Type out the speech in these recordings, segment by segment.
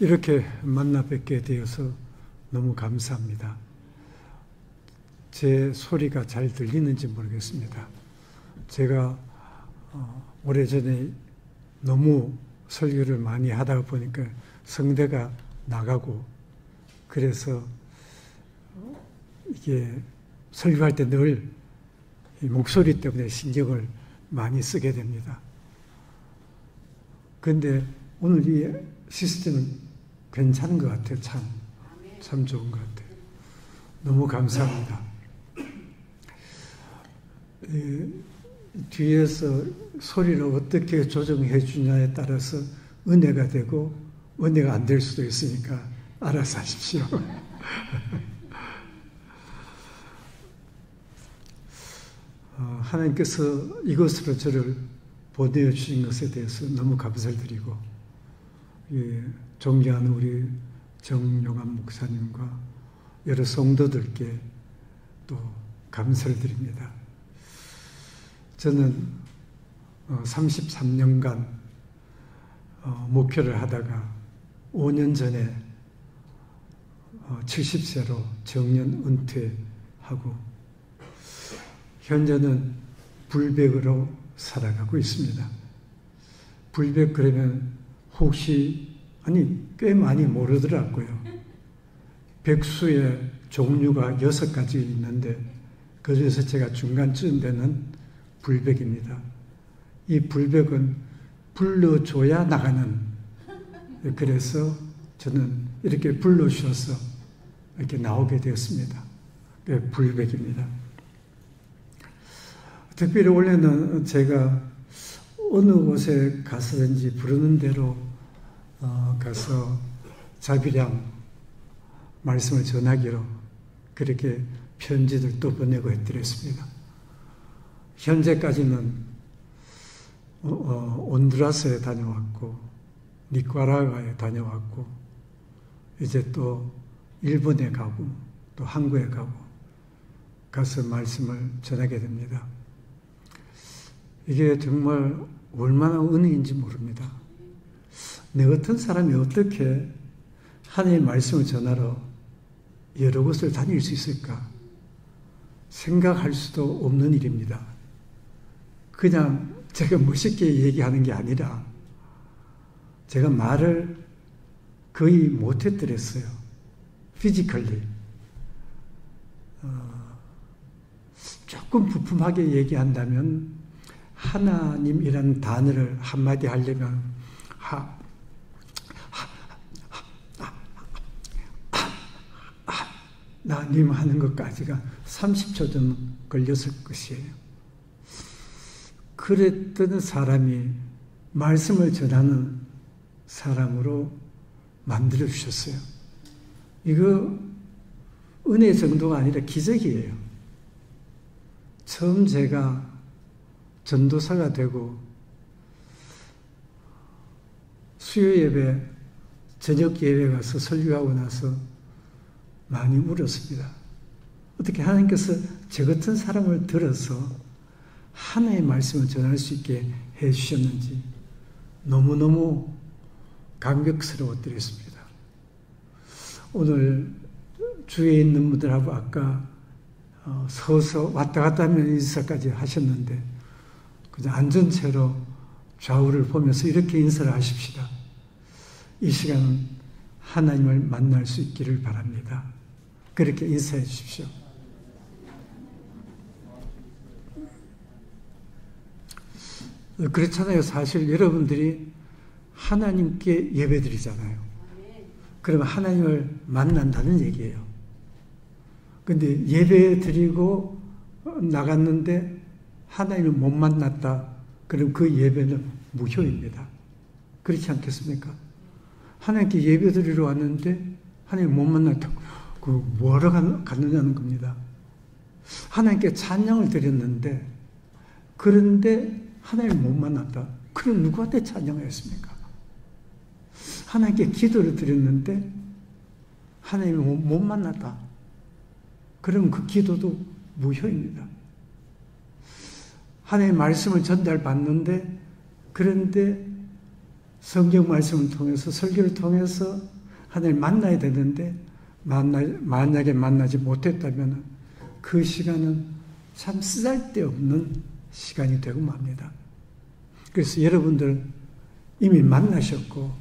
이렇게 만나 뵙게 되어서 너무 감사합니다. 제 소리가 잘 들리는지 모르겠습니다. 제가 오래전에 너무 설교를 많이 하다 보니까 성대가 나가고, 그래서 이게 설교할 때 늘 목소리 때문에 신경을 많이 쓰게 됩니다. 그런데 오늘 이 시스템은 괜찮은 것 같아요. 참 좋은 것 같아요. 너무 감사합니다. 뒤에서 소리를 어떻게 조정해 주냐에 따라서 은혜가 되고 은혜가 안 될 수도 있으니까 알아서 하십시오. 하나님께서 이곳으로 저를 보내주신 것에 대해서 너무 감사를 드리고, 존경하는 우리 정용환 목사님과 여러 성도들께 또 감사를 드립니다. 저는 33년간 목회를 하다가 5년 전에 70세로 정년 은퇴하고 현재는 불백으로 살아가고 있습니다. 불백 그러면 혹시 꽤 많이 모르더라고요. 백수의 종류가 6가지 있는데 그중에서 제가 중간쯤 되는 불백입니다. 이 불백은 불러줘야 나가는, 그래서 저는 이렇게 불러주셔서 이렇게 나오게 되었습니다. 불백입니다. 특별히 원래는 제가 어느 곳에 가서든지 부르는 대로 가서 자비량 말씀을 전하기로 그렇게 편지를 또 보내고 해드렸습니다. 현재까지는 온두라스에 다녀왔고 니카라과에 다녀왔고 이제 또 일본에 가고 또 한국에 가고 가서 말씀을 전하게 됩니다. 이게 정말 얼마나 은혜인지 모릅니다. 내 같은 사람이 어떻게 하나님의 말씀을 전하러 여러 곳을 다닐 수 있을까? 생각할 수도 없는 일입니다. 그냥 제가 멋있게 얘기하는 게 아니라 제가 말을 거의 못했더랬어요. 피지컬리. 조금 부품하게 얘기한다면 하나님이라는 단어를 한마디 하려면 나님 하는 것까지가 30초 정도 걸렸을 것이에요. 그랬던 사람이 말씀을 전하는 사람으로 만들어 주셨어요. 이거 은혜 정도가 아니라 기적이에요. 처음 제가 전도사가 되고 수요 예배, 저녁 예배 가서 설교하고 나서 많이 울었습니다. 어떻게 하나님께서 저 같은 사람을 들어서 하나의 말씀을 전할 수 있게 해주셨는지 너무너무 감격스러웠더랬습니다. 오늘 주위에 있는 분들하고 아까 서서 왔다 갔다 하면 인사까지 하셨는데 그냥 앉은 채로 좌우를 보면서 이렇게 인사를 하십시다. 이 시간은 하나님을 만날 수 있기를 바랍니다. 그렇게 인사해 주십시오. 그렇잖아요. 사실 여러분들이 하나님께 예배드리잖아요. 그러면 하나님을 만난다는 얘기예요. 근데 예배드리고 나갔는데 하나님을 못 만났다. 그럼 그 예배는 무효입니다. 그렇지 않겠습니까? 하나님께 예배드리러 왔는데 하나님을 못 만났다고 그 뭐하러 갔느냐는 겁니다. 하나님께 찬양을 드렸는데 그런데 하나님을 못 만났다. 그럼 누구한테 찬양을 했습니까? 하나님께 기도를 드렸는데 하나님을 못 만났다. 그럼 그 기도도 무효입니다. 하나님의 말씀을 전달받는데 그런데 성경 말씀을 통해서 설교를 통해서 하나님을 만나야 되는데 만약에 만나지 못했다면 그 시간은 참 쓰잘데없는 시간이 되고 맙니다. 그래서 여러분들 이미 만나셨고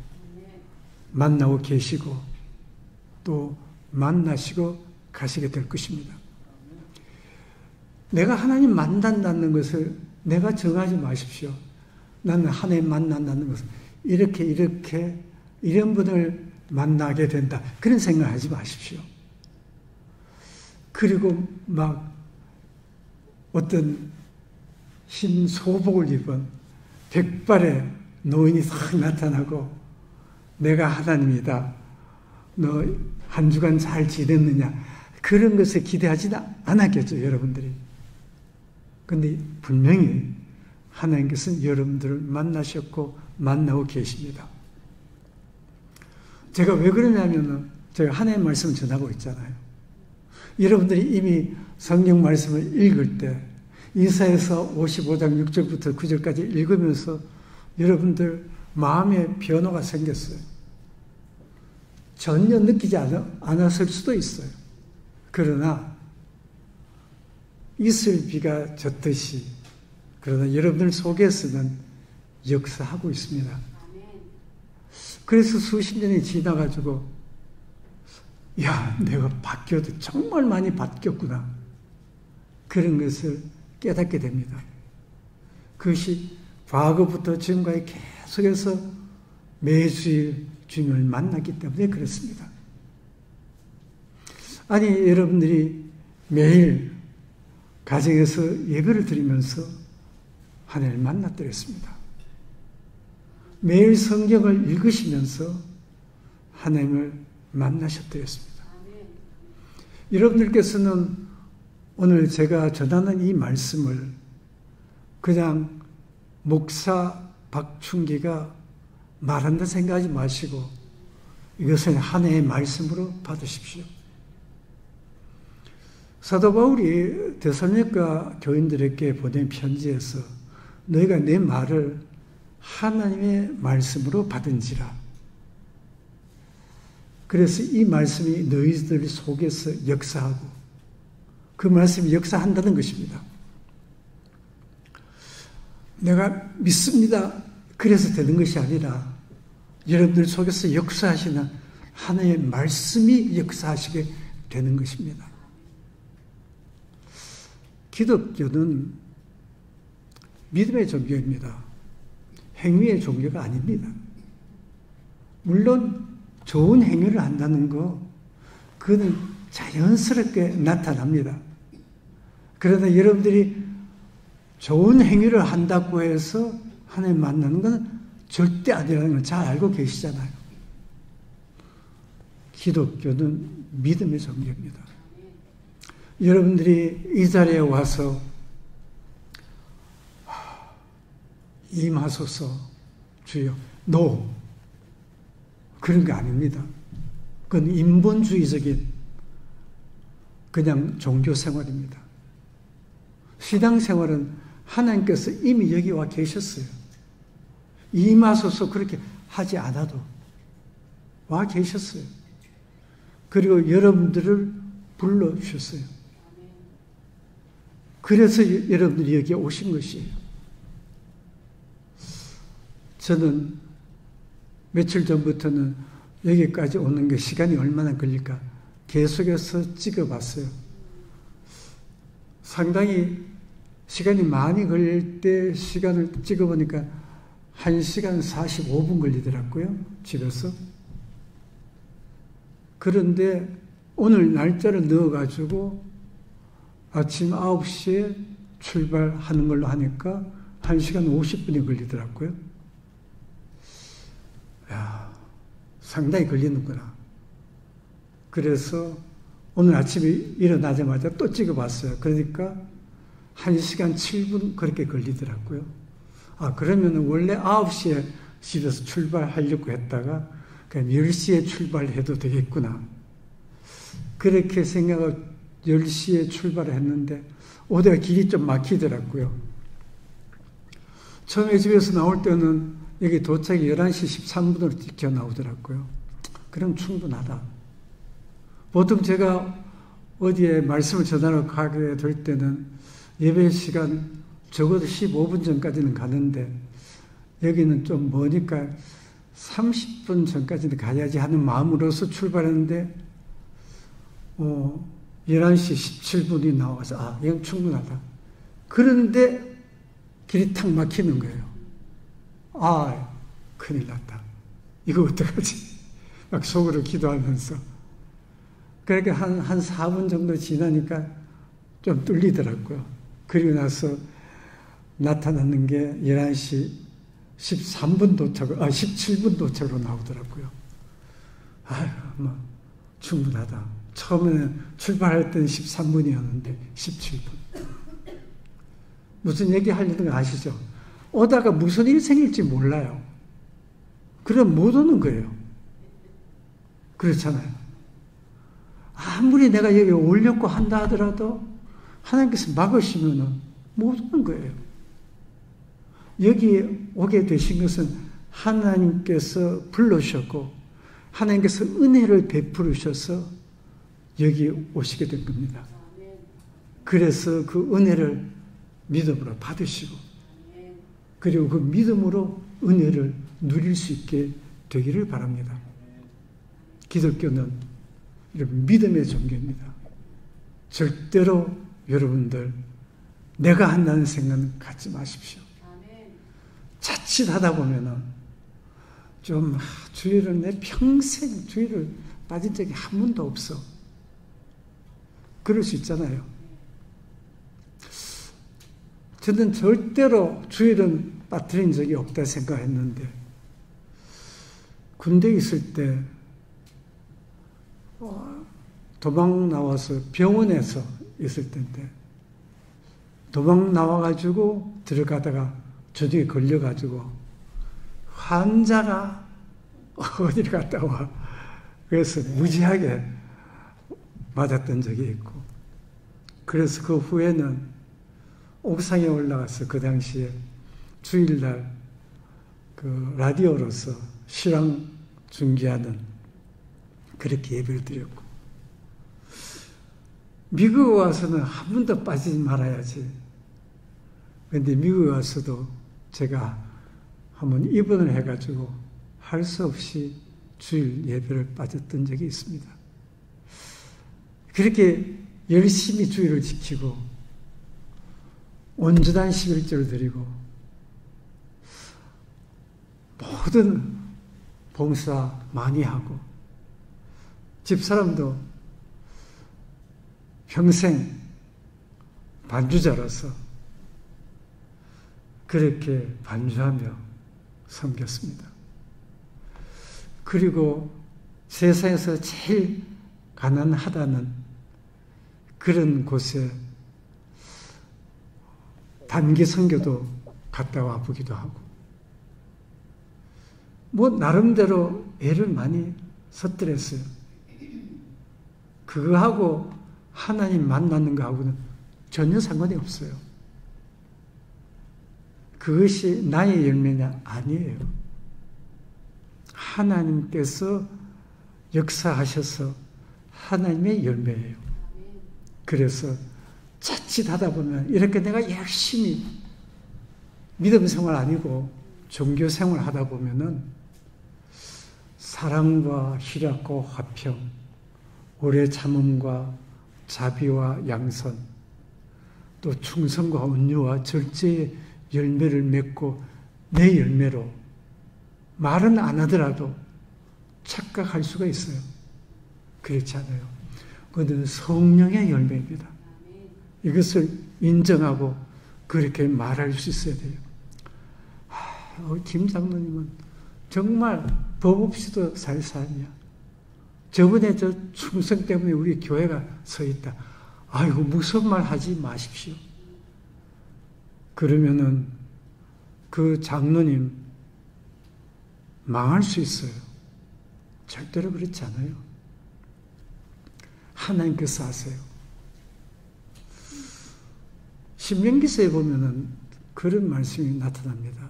만나고 계시고 또 만나시고 가시게 될 것입니다. 내가 하나님 만난다는 것을 내가 정하지 마십시오. 나는 하나님 만난다는 것을 이렇게 이런 분을 만나게 된다. 그런 생각하지 마십시오. 그리고 막 어떤 흰 소복을 입은 백발의 노인이 싹 나타나고 내가 하나님이다. 너 한 주간 잘 지냈느냐. 그런 것을 기대하지 않았겠죠, 여러분들이. 그런데 분명히 하나님께서는 여러분들을 만나셨고 만나고 계십니다. 제가 왜 그러냐면은 제가 하나님의 말씀을 전하고 있잖아요. 여러분들이 이미 성경 말씀을 읽을 때 이사야서 55장 6절부터 9절까지 읽으면서 여러분들 마음에 변화가 생겼어요. 전혀 느끼지 않았을 수도 있어요. 그러나 이슬비가 젖듯이 그러나 여러분들 속에서는 역사하고 있습니다. 그래서 수십 년이 지나가지고 야, 내가 바뀌어도 정말 많이 바뀌었구나. 그런 것을 깨닫게 됩니다. 그것이 과거부터 지금까지 계속해서 매주일 주님을 만났기 때문에 그렇습니다. 아니, 여러분들이 매일 가정에서 예배를 드리면서 하나님을 만났더랬습니다. 매일 성경을 읽으시면서 하나님을 만나셨더랬습니다. 여러분들께서는 오늘 제가 전하는 이 말씀을 그냥 목사 박충기가 말한다 생각하지 마시고 이것은 하나님의 말씀으로 받으십시오. 사도 바울이 데살로니가 교인들에게 보낸 편지에서 너희가 내 말을 하나님의 말씀으로 받은지라. 그래서 이 말씀이 너희들 속에서 역사하고 그 말씀이 역사한다는 것입니다. 내가 믿습니다. 그래서 되는 것이 아니라 여러분들 속에서 역사하시는 하나님의 말씀이 역사하시게 되는 것입니다. 기독교는 믿음의 종교입니다. 행위의 종교가 아닙니다. 물론 좋은 행위를 한다는 거 그건 자연스럽게 나타납니다. 그러나 여러분들이 좋은 행위를 한다고 해서 하나님 만나는 건 절대 아니라는 걸 잘 알고 계시잖아요. 기독교는 믿음의 종교입니다. 여러분들이 이 자리에 와서 임하소서 주여 노 그런 게 아닙니다. 그건 인본주의적인 그냥 종교 생활입니다. 신앙 생활은 하나님께서 이미 여기 와 계셨어요. 임하소서 그렇게 하지 않아도 와 계셨어요. 그리고 여러분들을 불러주셨어요. 그래서 여러분들이 여기에 오신 것이에요. 저는 며칠 전부터는 여기까지 오는 게 시간이 얼마나 걸릴까 계속해서 찍어봤어요. 상당히 시간이 많이 걸릴 때 시간을 찍어보니까 1시간 45분 걸리더라고요. 집에서. 그런데 오늘 날짜를 넣어가지고 아침 9시에 출발하는 걸로 하니까 1시간 50분이 걸리더라고요. 야, 상당히 걸리는구나. 그래서 오늘 아침에 일어나자마자 또 찍어봤어요. 그러니까 1시간 7분 그렇게 걸리더라고요. 아, 그러면 원래 9시에 집에서 출발하려고 했다가 그냥 10시에 출발해도 되겠구나. 그렇게 생각하고 10시에 출발을 했는데 오다가 길이 좀 막히더라고요. 처음에 집에서 나올 때는 여기 도착이 11시 13분으로 찍혀 나오더라고요. 그럼 충분하다. 보통 제가 어디에 말씀을 전하러 가게 될 때는 예배 시간 적어도 15분 전까지는 가는데 여기는 좀 머니까 30분 전까지는 가야지 하는 마음으로서 출발했는데 11시 17분이 나와서 이건 충분하다. 그런데 길이 탁 막히는 거예요. 큰일 났다. 이거 어떡하지? 막 속으로 기도하면서. 그러니까 한 4분 정도 지나니까 좀 뚫리더라고요. 그리고 나서 나타나는 게 11시 13분 도착, 17분 도착으로 나오더라고요. 충분하다. 처음에는 출발할 때는 13분이었는데 17분. 무슨 얘기 하려는 거 아시죠? 오다가 무슨 일이 생길지 몰라요. 그럼 못 오는 거예요. 그렇잖아요. 아무리 내가 여기 오려고 한다 하더라도 하나님께서 막으시면 못 오는 거예요. 여기 오게 되신 것은 하나님께서 불러주셨고 하나님께서 은혜를 베풀으셔서 여기 오시게 된 겁니다. 그래서 그 은혜를 믿음으로 받으시고 그리고 그 믿음으로 은혜를 누릴 수 있게 되기를 바랍니다. 기독교는 여러분 믿음의 종교입니다. 절대로 여러분들 내가 한다는 생각은 갖지 마십시오. 자칫 하다 보면은 좀 주일을 내 평생 주일을 빠진 적이 한 번도 없어. 그럴 수 있잖아요. 저는 절대로 주일은 빠뜨린 적이 없다 생각했는데 군대에 있을 때 도망 나와서 병원에서 있을 때인데 도망 나와가지고 들어가다가 저녁에 걸려가지고 환자가 어디를 갔다 와. 그래서 무지하게 맞았던 적이 있고 그래서 그 후에는 옥상에 올라가서 그 당시에 주일날 그 라디오로서 실황 중계하는 그렇게 예배를 드렸고 미국에 와서는 한 번도 빠지지 말아야지. 그런데 미국에 와서도 제가 한번 입원을 해가지고 할 수 없이 주일 예배를 빠졌던 적이 있습니다. 그렇게 열심히 주일을 지키고 온전한 11조를 드리고 모든 봉사 많이 하고 집사람도 평생 반주자로서 그렇게 반주하며 섬겼습니다. 그리고 세상에서 제일 가난하다는 그런 곳에 단기 선교도 갔다 와 보기도 하고 나름대로 애를 많이 섰더랬어요. 그거하고 하나님 만나는 거하고는 전혀 상관이 없어요. 그것이 나의 열매냐? 아니에요. 하나님께서 역사하셔서 하나님의 열매예요. 그래서 자칫 하다 보면 이렇게 내가 열심히 믿음 생활 아니고 종교 생활 하다 보면은 사랑과 희락과 화평, 오래 참음과 자비와 양선, 또 충성과 온유와 절제의 열매를 맺고 내 열매로 말은 안 하더라도 착각할 수가 있어요. 그렇지 않아요. 그것은 성령의 열매입니다. 이것을 인정하고 그렇게 말할 수 있어야 돼요. 김 장로님은 정말 법 없이도 살 사람이야. 저번에 저 충성 때문에 우리 교회가 서 있다. 아이고 무슨 말 하지 마십시오. 그러면은 그 장로님 망할 수 있어요. 절대로 그렇지 않아요. 하나님께서 하세요. 신명기서에 보면은 그런 말씀이 나타납니다.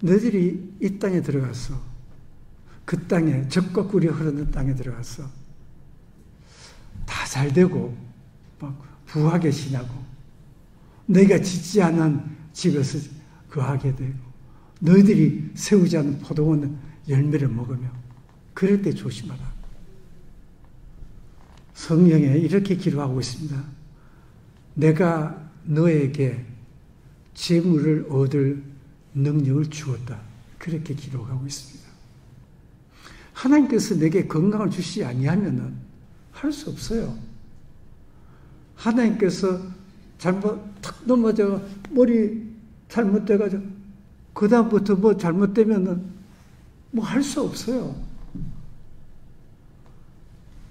너희들이 이 땅에 들어가서 그 땅에 젖과 꿀이 흐르는 땅에 들어가서 다 잘되고 막 부하게 지나고 너희가 짓지 않은 집에서 거하게 되고 너희들이 세우지 않은 포도원 열매를 먹으며 그럴 때 조심하라. 성경에 이렇게 기록하고 있습니다. 내가 너에게 재물을 얻을 능력을 주었다. 그렇게 기록하고 있습니다. 하나님께서 내게 건강을 주시지 아니하면은 할 수 없어요. 하나님께서 잘못 탁 넘어져 머리 잘못돼가지고 그 다음부터 뭐 잘못되면은 뭐 할 수 없어요.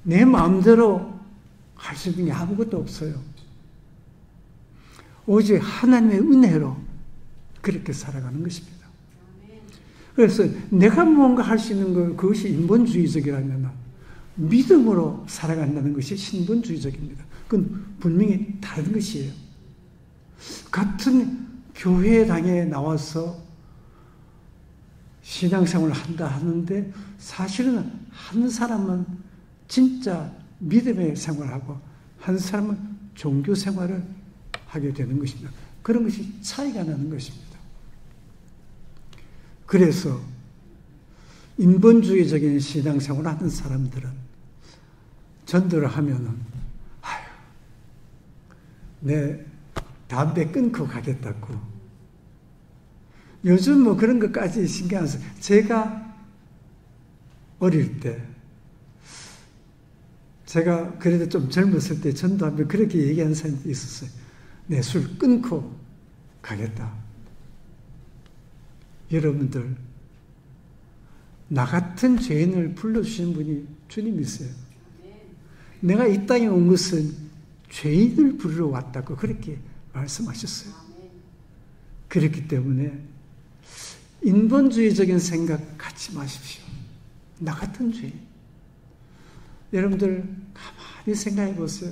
내 마음대로 할 수 있는 게 아무것도 없어요. 오직 하나님의 은혜로 그렇게 살아가는 것입니다. 그래서 내가 무언가 할 수 있는 것, 그것이 인본주의적이라면 믿음으로 살아간다는 것이 신본주의적입니다. 그건 분명히 다른 것이에요. 같은 교회당에 나와서 신앙생활을 한다 하는데 사실은 한 사람은 진짜 믿음의 생활을 하고 한 사람은 종교 생활을 하게 되는 것입니다. 그런 것이 차이가 나는 것입니다. 그래서 인본주의적인 신앙생활을 하는 사람들은 전도를 하면은 아유, 내 담배 끊고 가겠다고. 요즘 뭐 그런 것까지 신경 안 써요. 제가 어릴 때 제가 그래도 좀 젊었을 때 전도하면 그렇게 얘기하는 사람도 있었어요. 내 술 끊고 가겠다. 여러분들, 나 같은 죄인을 불러주시는 분이 주님이세요. 내가 이 땅에 온 것은 죄인을 부르러 왔다고 그렇게 말씀하셨어요. 그렇기 때문에 인본주의적인 생각 갖지 마십시오. 나 같은 죄인. 여러분들 가만히 생각해 보세요.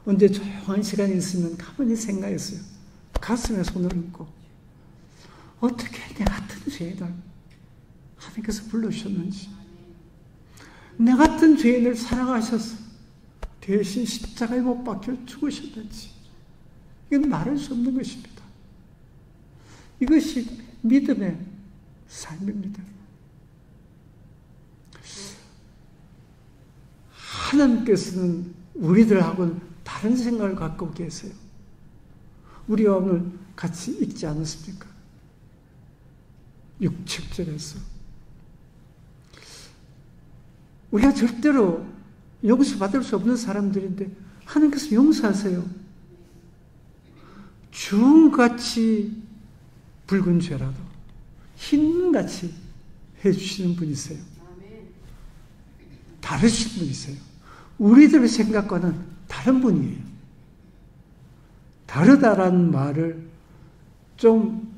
언제 조용한 시간이 있으면 가만히 생각했어요. 가슴에 손을 얹고 어떻게 내 같은 죄인을 하나님께서 불러주셨는지, 내 같은 죄인을 사랑하셔서 대신 십자가에 못 박혀 죽으셨는지, 이건 말할 수 없는 것입니다. 이것이 믿음의 삶입니다. 하나님께서는 우리들하고는 다른 생각을 갖고 계세요. 우리가 오늘 같이 읽지 않았습니까? 6절에서 우리가 절대로 용서받을 수 없는 사람들인데 하나님께서 용서하세요. 주홍같이 붉은 죄라도 흰같이 해주시는 분이세요. 다르신 분이세요. 우리들의 생각과는 다른 분이에요. 다르다라는 말을 좀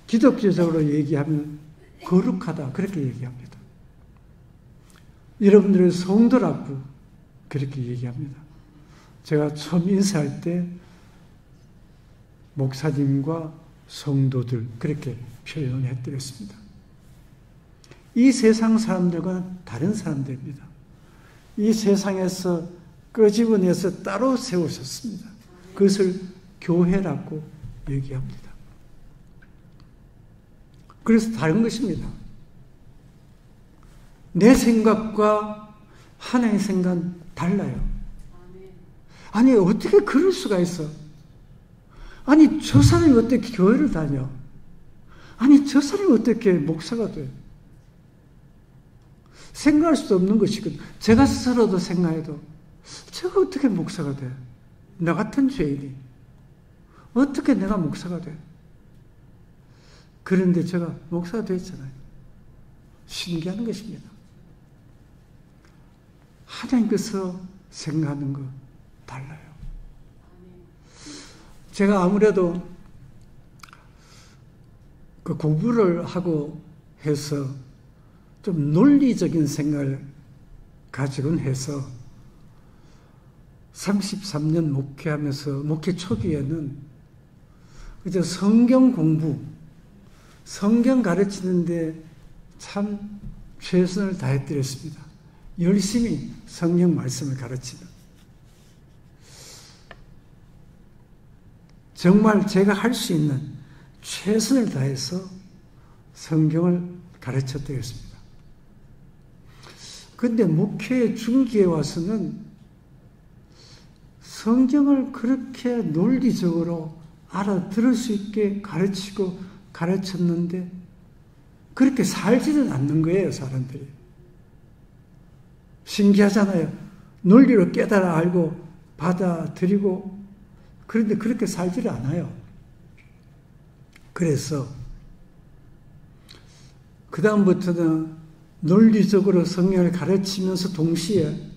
기독교적으로 얘기하면 거룩하다 그렇게 얘기합니다. 여러분들의 성도라고 그렇게 얘기합니다. 제가 처음 인사할 때 목사님과 성도들 그렇게 표현을 해드렸습니다. 이 세상 사람들과는 다른 사람들입니다. 이 세상에서 끄집어내서 따로 세우셨습니다. 그것을 교회라고 얘기합니다. 그래서 다른 것입니다. 내 생각과 하나님의 생각은 달라요. 아니 어떻게 그럴 수가 있어? 아니 저 사람이 어떻게 교회를 다녀? 아니 저 사람이 어떻게 목사가 돼? 생각할 수도 없는 것이거든요. 제가 스스로도 생각해도 제가 어떻게 목사가 돼? 나 같은 죄인이 어떻게 내가 목사가 돼? 그런데 제가 목사가 됐잖아요. 신기한 것입니다. 하나님께서 생각하는 거 달라요. 제가 아무래도 그 공부를 하고 해서 좀 논리적인 생각을 가지곤 해서 33년 목회하면서 목회 초기에는 이제 성경 공부, 성경 가르치는데 참 최선을 다해드렸습니다. 열심히 성경 말씀을 가르치는. 정말 제가 할 수 있는 최선을 다해서 성경을 가르쳐드렸습니다. 그런데 목회 중기에 와서는 성경을 그렇게 논리적으로 알아들을 수 있게 가르치고 가르쳤는데 그렇게 살지는 않는 거예요, 사람들이. 신기하잖아요. 논리로 깨달아 알고 받아들이고 그런데 그렇게 살지를 않아요. 그래서 그 다음부터는 논리적으로 성경을 가르치면서 동시에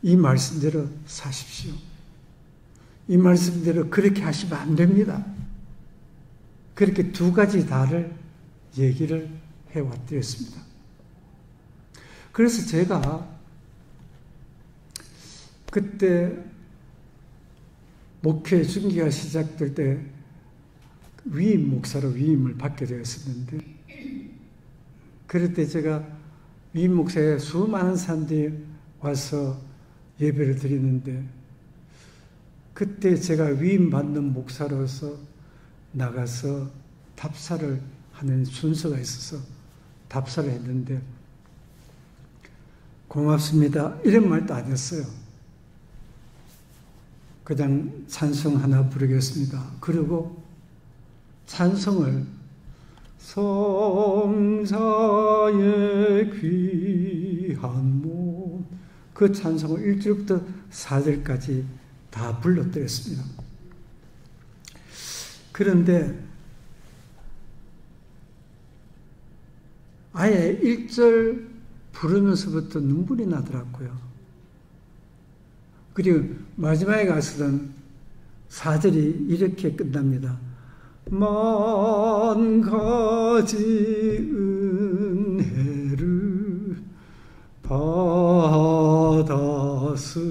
이 말씀대로 사십시오. 이 말씀대로 그렇게 하시면 안 됩니다. 그렇게 두 가지 다를 얘기를 해왔드렸습니다. 그래서 제가 그때 목회 중기가 시작될 때 위임 목사로 위임을 받게 되었었는데 그럴 때 제가 위임 목사에 수많은 사람들이 와서 예배를 드리는데 그때 제가 위임 받는 목사로서 나가서 답사를 하는 순서가 있어서 답사를 했는데 고맙습니다. 이런 말도 안 했어요. 그냥 찬송 하나 부르겠습니다. 그리고 찬송을 성자의 귀한 몸 그 찬송을 1절부터 4절까지 다 불러드렸습니다. 그런데 아예 1절 부르면서부터 눈물이 나더라고요. 그리고 마지막에 가서는 4절이 이렇게 끝납니다. 만 가지 은혜를 받았으니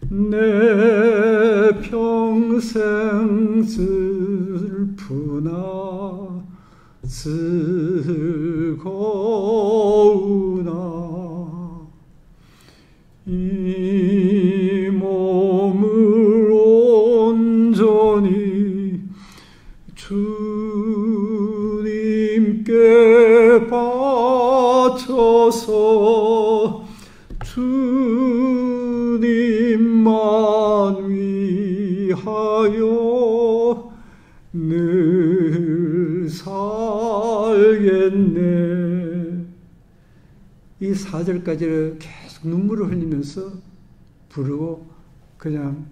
내 평생 슬프나 즐거우나 이 몸을 온전히 주님께 바쳐서 주님만 위하여 늘 살겠네. 이 4절까지를 계속 눈물을 흘리면서 부르고 그냥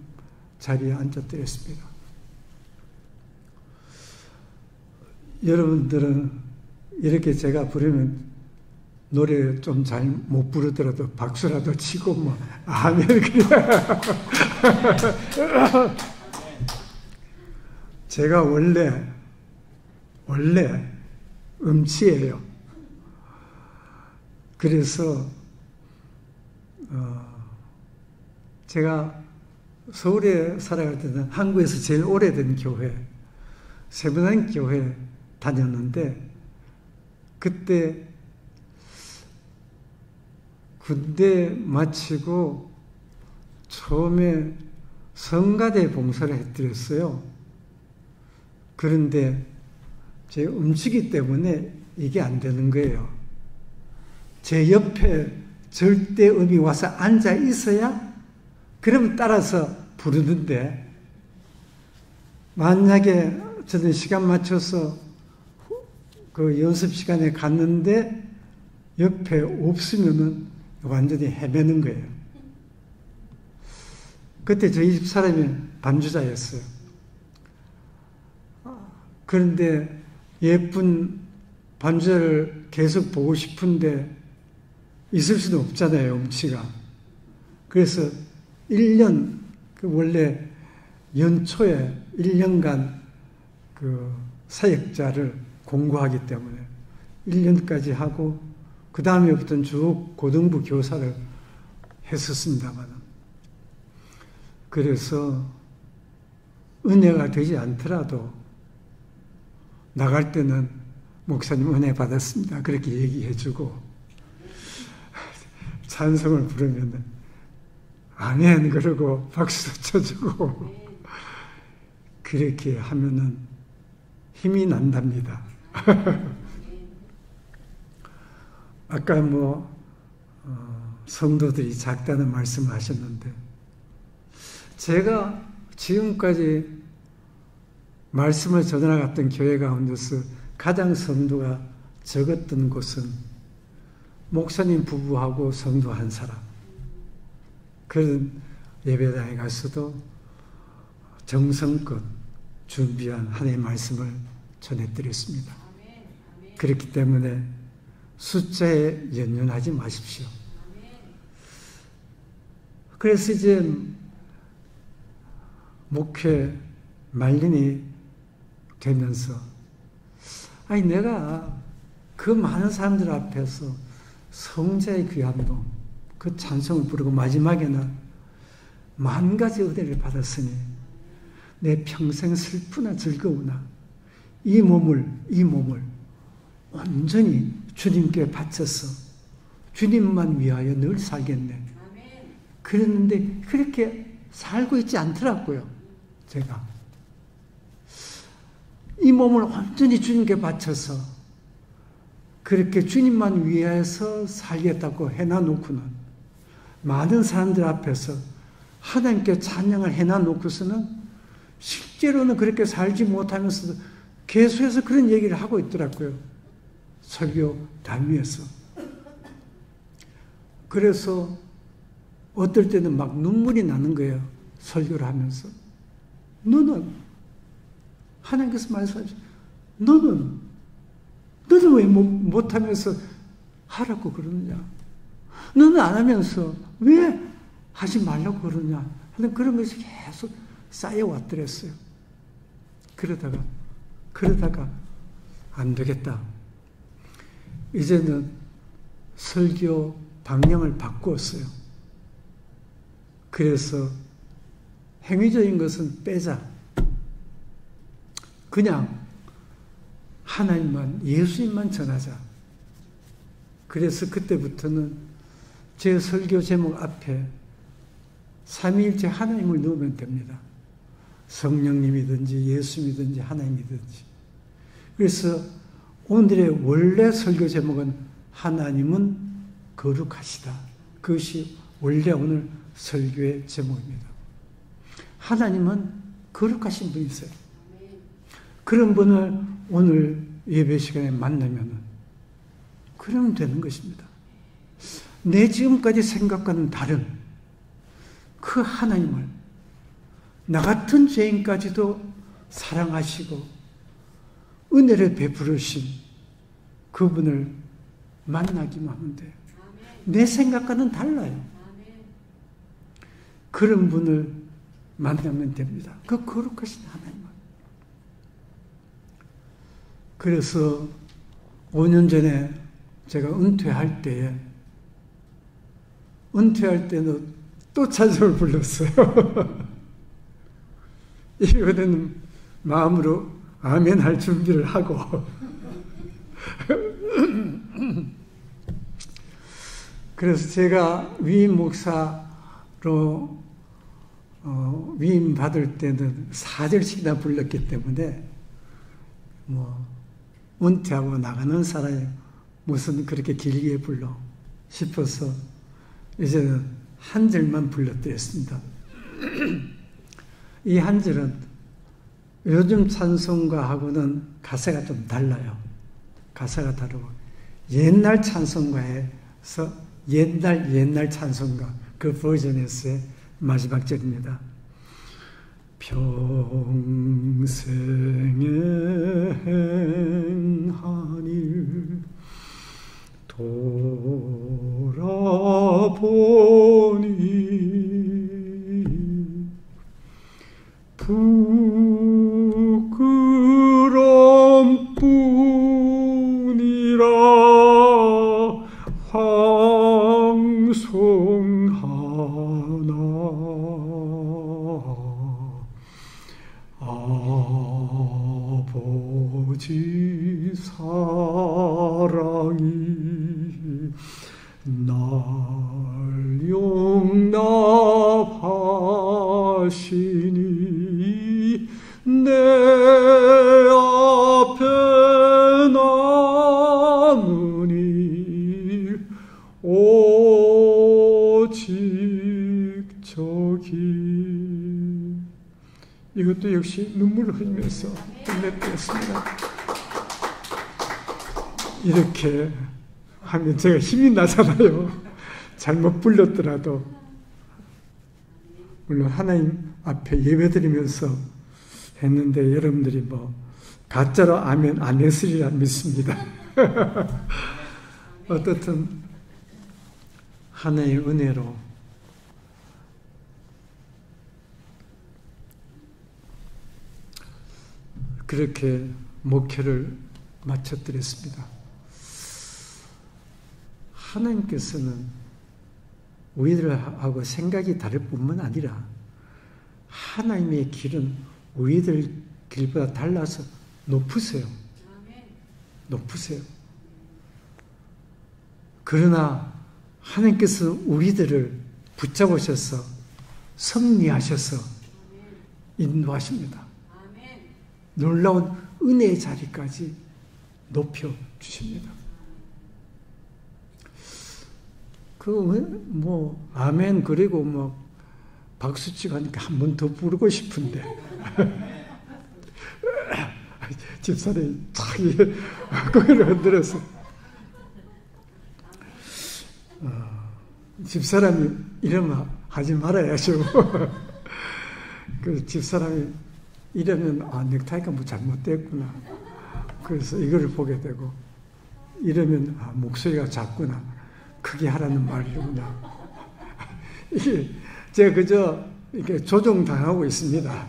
자리에 앉아드렸습니다. 여러분들은 이렇게 제가 부르면 노래 좀 잘 못 부르더라도 박수라도 치고 뭐 아멘 그래. 제가 원래 음치예요. 그래서 제가 서울에 살아갈 때는 한국에서 제일 오래된 교회 세분한 교회 다녔는데 그때 군대 마치고 처음에 성가대 봉사를 해드렸어요. 그런데 제 음치기 때문에 이게 안 되는 거예요. 제 옆에 절대음이 와서 앉아 있어야 그러면 따라서 부르는데 만약에 저는 시간 맞춰서 그 연습 시간에 갔는데 옆에 없으면은 완전히 헤매는 거예요. 그때 저희 집 사람이 반주자였어요. 그런데 예쁜 반주자를 계속 보고 싶은데 있을 수는 없잖아요, 음치가. 그래서 1년, 원래 연초에 1년간 그 사역자를 공부하기 때문에 1년까지 하고 그 다음에부터는 쭉 고등부 교사를 했었습니다만 그래서 은혜가 되지 않더라도 나갈 때는 목사님 은혜 받았습니다. 그렇게 얘기해주고 찬송을 부르면 아멘 그러고 박수도 쳐주고 그렇게 하면은 힘이 난답니다. 아까 성도들이 작다는 말씀을 하셨는데 제가 지금까지 말씀을 전해나갔던 교회 가운데서 가장 성도가 적었던 곳은 목사님 부부하고 성도 한 사람. 그런 예배당에 가서도 정성껏 준비한 하나님의 말씀을 전해드렸습니다. 그렇기 때문에 숫자에 연연하지 마십시오. 그래서 이제 목회 말년이 되면서 아니 내가 그 많은 사람들 앞에서 성자의 귀한 동 그 찬송을 부르고 마지막에는 만 가지 은혜를 받았으니 내 평생 슬프나 즐거우나 이 몸을 온전히 주님께 바쳐서 주님만 위하여 늘 살겠네. 그랬는데 그렇게 살고 있지 않더라고요. 제가 이 몸을 온전히 주님께 바쳐서 그렇게 주님만 위해서 살겠다고 해놔놓고는 많은 사람들 앞에서 하나님께 찬양을 해놔놓고서는 실제로는 그렇게 살지 못하면서도 계속해서 그런 얘기를 하고 있더라고요. 설교 단위에서. 그래서 어떨 때는 막 눈물이 나는 거예요. 설교를 하면서. 너는 하나님께서 말씀하시죠. 너는 왜 못하면서 하라고 그러느냐. 너는 안 하면서 왜 하지 말라고 그러냐 하는 그런 것이 계속 쌓여왔더랬어요. 그러다가 안 되겠다. 이제는 설교 방향을 바꾸었어요. 그래서 행위적인 것은 빼자. 그냥 하나님만, 예수님만 전하자. 그래서 그때부터는 제 설교 제목 앞에 삼위일체 하나님을 넣으면 됩니다. 성령님이든지 예수님이든지 하나님이든지. 그래서 오늘의 원래 설교 제목은 하나님은 거룩하시다. 그것이 원래 오늘 설교의 제목입니다. 하나님은 거룩하신 분이세요. 그런 분을 오늘 예배 시간에 만나면 그러면 되는 것입니다. 내 지금까지 생각과는 다른 그 하나님을 나 같은 죄인까지도 사랑하시고 은혜를 베풀으신 그분을 만나기만 하면 돼요. 내 생각과는 달라요. 그런 분을 만나면 됩니다. 그 거룩하신 하나님을. 그래서 5년 전에 제가 은퇴할 때는 또 찬송을 불렀어요. 이번에는 마음으로 아멘 할 준비를 하고 그래서 제가 위임 목사로 위임 받을 때는 4절씩이나 불렀기 때문에 은퇴하고 나가는 사람이 무슨 그렇게 길게 불러 싶어서 이제는 한 절만 불러드렸습니다. 이 한 절은 요즘 찬송가하고는 가사가 좀 달라요. 가사가 다르고 옛날 찬송가에서 옛날 찬송가 그 버전에서의 마지막 절입니다. 평생에 행한 일 돌아보니 부끄럼뿐이라 황송하나 사랑이 날 용납하시니 내 앞에 남은 일 오직 저기. 이것도 역시 눈물을 흘리면서 끝냈습니다. 이렇게 하면 제가 힘이 나잖아요. 잘못 불렀더라도. 물론 하나님 앞에 예배드리면서 했는데 여러분들이 뭐 가짜로 아멘 안 했으리라 믿습니다. 어떻든 하나의 은혜로 그렇게 목회를 마쳐드렸습니다. 하나님께서는 우리들하고 생각이 다를 뿐만 아니라 하나님의 길은 우리들 길보다 달라서 높으세요. 높으세요. 그러나 하나님께서 우리들을 붙잡으셔서 섭리하셔서 인도하십니다. 놀라운 은혜의 자리까지 높여주십니다. 아멘, 그리고 뭐, 박수치고 하니까 한 번 더 부르고 싶은데. 집사람이 자기 고개를 흔들어서. 집사람이 이러면 하지 말아야죠. 그 집사람이 이러면, 넥타이가 뭐 잘못됐구나. 그래서 이거를 보게 되고, 이러면, 목소리가 작구나. 크게 하라는 말이구나. 이게, 제가 그저, 이렇게 조종당하고 있습니다.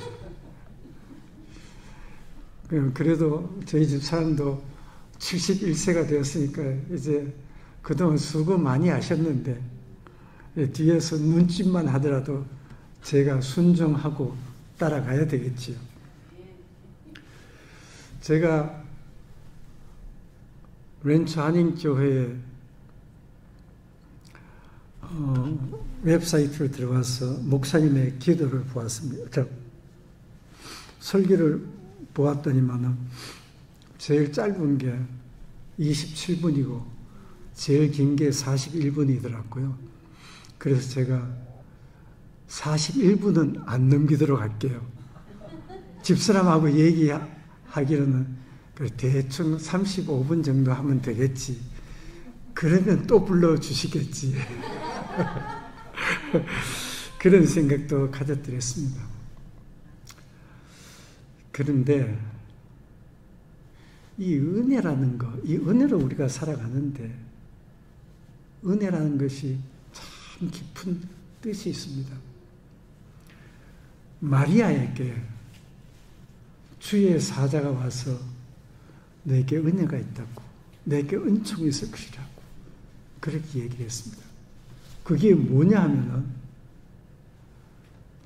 그래도 저희 집 사람도 71세가 되었으니까, 이제 그동안 수고 많이 하셨는데, 뒤에서 눈짓만 하더라도 제가 순종하고 따라가야 되겠지요. 제가 렌처 한인교회에 웹사이트를 들어가서 목사님의 기도를 보았습니다. 설교를 보았더니만은 제일 짧은 게 27분이고 제일 긴 게 41분이더라고요. 그래서 제가 41분은 안 넘기도록 할게요. 집사람하고 얘기하기로는 대충 35분 정도 하면 되겠지. 그러면 또 불러주시겠지. 그런 생각도 가져드렸습니다. 그런데 이 은혜라는 거, 이 은혜로 우리가 살아가는데 은혜라는 것이 참 깊은 뜻이 있습니다. 마리아에게 주의 사자가 와서 너에게 은혜가 있다고, 너에게 은총이 있을 것이라고 그렇게 얘기를 했습니다. 그게 뭐냐 하면은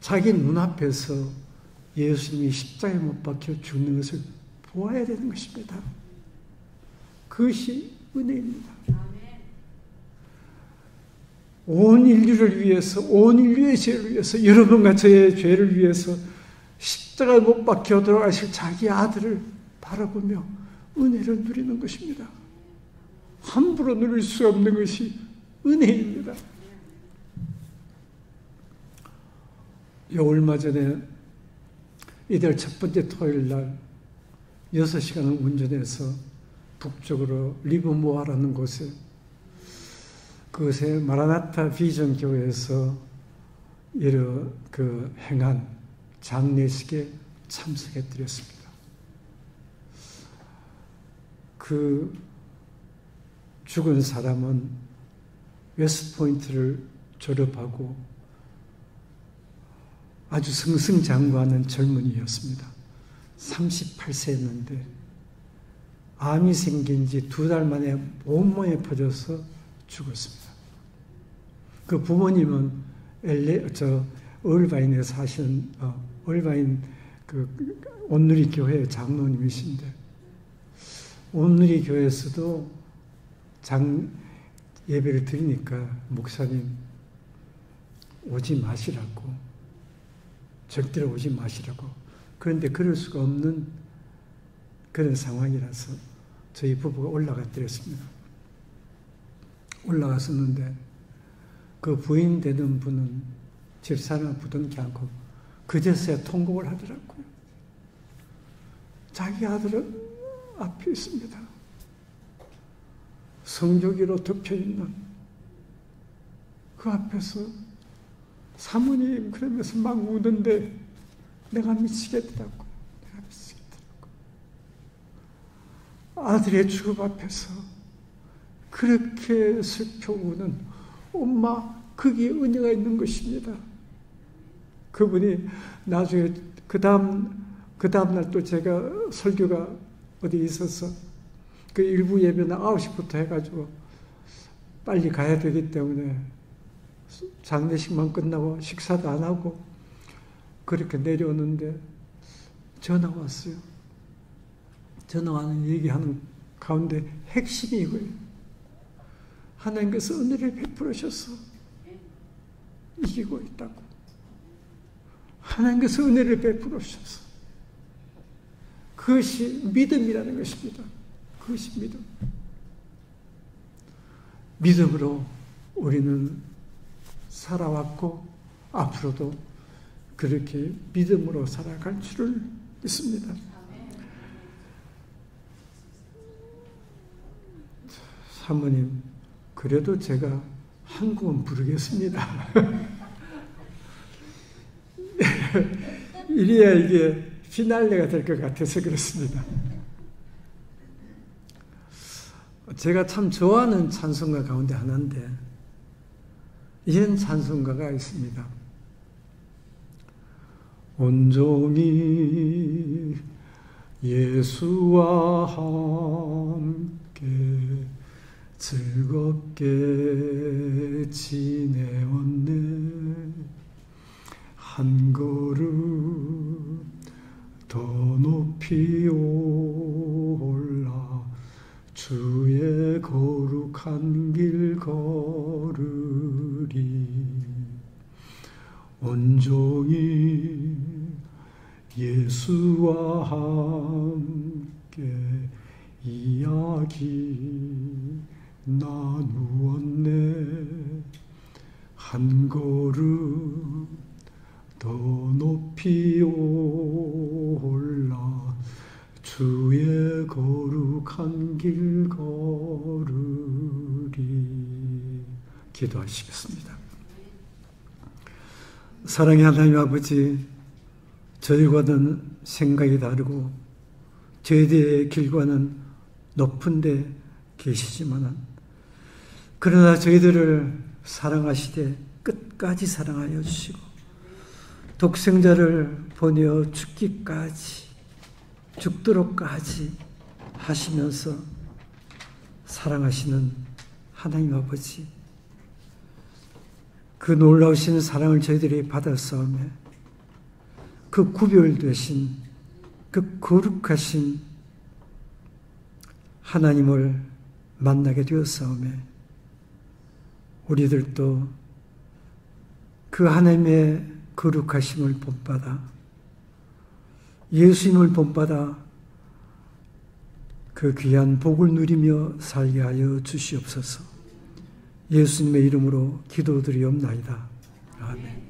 자기 눈앞에서 예수님이 십자가에 못 박혀 죽는 것을 보아야 되는 것입니다. 그것이 은혜입니다. 온 인류를 위해서, 온 인류의 죄를 위해서, 여러분과 저의 죄를 위해서 십자가에 못 박혀 돌아가실 자기 아들을 바라보며 은혜를 누리는 것입니다. 함부로 누릴 수 없는 것이 은혜입니다. 얼마 전에 이달 첫 번째 토요일 날 6시간을 운전해서 북쪽으로 리버모어라는 곳에, 그곳에 마라나타 비전 교회에서 여러 행한 장례식에 참석해 드렸습니다. 그 죽은 사람은 웨스트포인트를 졸업하고 아주 승승장구하는 젊은이였습니다. 38세였는데 암이 생긴 지 2달 만에 온몸에 퍼져서 죽었습니다. 그 부모님은 얼바인에 사시는 얼바인 온누리 교회 장로님이신데, 온누리 교회에서도 장 예배를 드리니까 목사님 오지 마시라고, 절대로 오지 마시라고. 그런데 그럴 수가 없는 그런 상황이라서 저희 부부가 올라가 드렸습니다. 올라갔었는데 그 부인 되는 분은 집사람을 부둥지 않고 그제서야 통곡을 하더라고요. 자기 아들은 앞에 있습니다. 성조기로 덮여있는 그 앞에서 사모님 그러면서 막 우는데 내가 미치겠더라고. 내가 미치겠더라고. 아들의 죽음 앞에서 그렇게 슬퍼 우는 엄마, 거기에 은혜가 있는 것입니다. 그분이 나중에 그 다음날 또 제가 설교가 어디 있어서 그 일부 예배는 9시부터 해가지고 빨리 가야 되기 때문에 장례식만 끝나고 식사도 안 하고 그렇게 내려오는데 전화 왔어요. 전화 와는 얘기하는 가운데 핵심이 이거예요. 하나님께서 은혜를 베풀으셔서 이기고 있다고. 하나님께서 은혜를 베풀으셔서. 그것이 믿음이라는 것입니다. 그것이 믿음. 믿음으로 우리는 살아왔고 앞으로도 그렇게 믿음으로 살아갈 줄을 믿습니다. 사모님, 그래도 제가 한 곡은 부르겠습니다. 이래야 이게 피날레가 될 것 같아서 그렇습니다. 제가 참 좋아하는 찬송가 가운데 하나인데 이런 찬송가가 있습니다. 온종일 예수와 함께 즐겁게 지내었네. 한 걸음 더 높이 올라 주의 거룩한 길 걸으리. 온종일 예수와 함께 이야기 나누었네. 한 걸음 더 높이 올라 주의 거룩한 길 걸으리. 기도하시겠습니다. 사랑의 하나님 아버지, 저희와는 생각이 다르고 저희들의 길과는 높은 데 계시지만 그러나 저희들을 사랑하시되 끝까지 사랑하여 주시고 독생자를 보내어 죽도록까지 하시면서 사랑하시는 하나님 아버지, 그 놀라우신 사랑을 저희들이 받았사오매 그 구별되신 그 거룩하신 하나님을 만나게 되었사오매 우리들도 그 하나님의 거룩하심을 본받아 예수님을 본받아 그 귀한 복을 누리며 살게 하여 주시옵소서. 예수님의 이름으로 기도드리옵나이다. 아멘.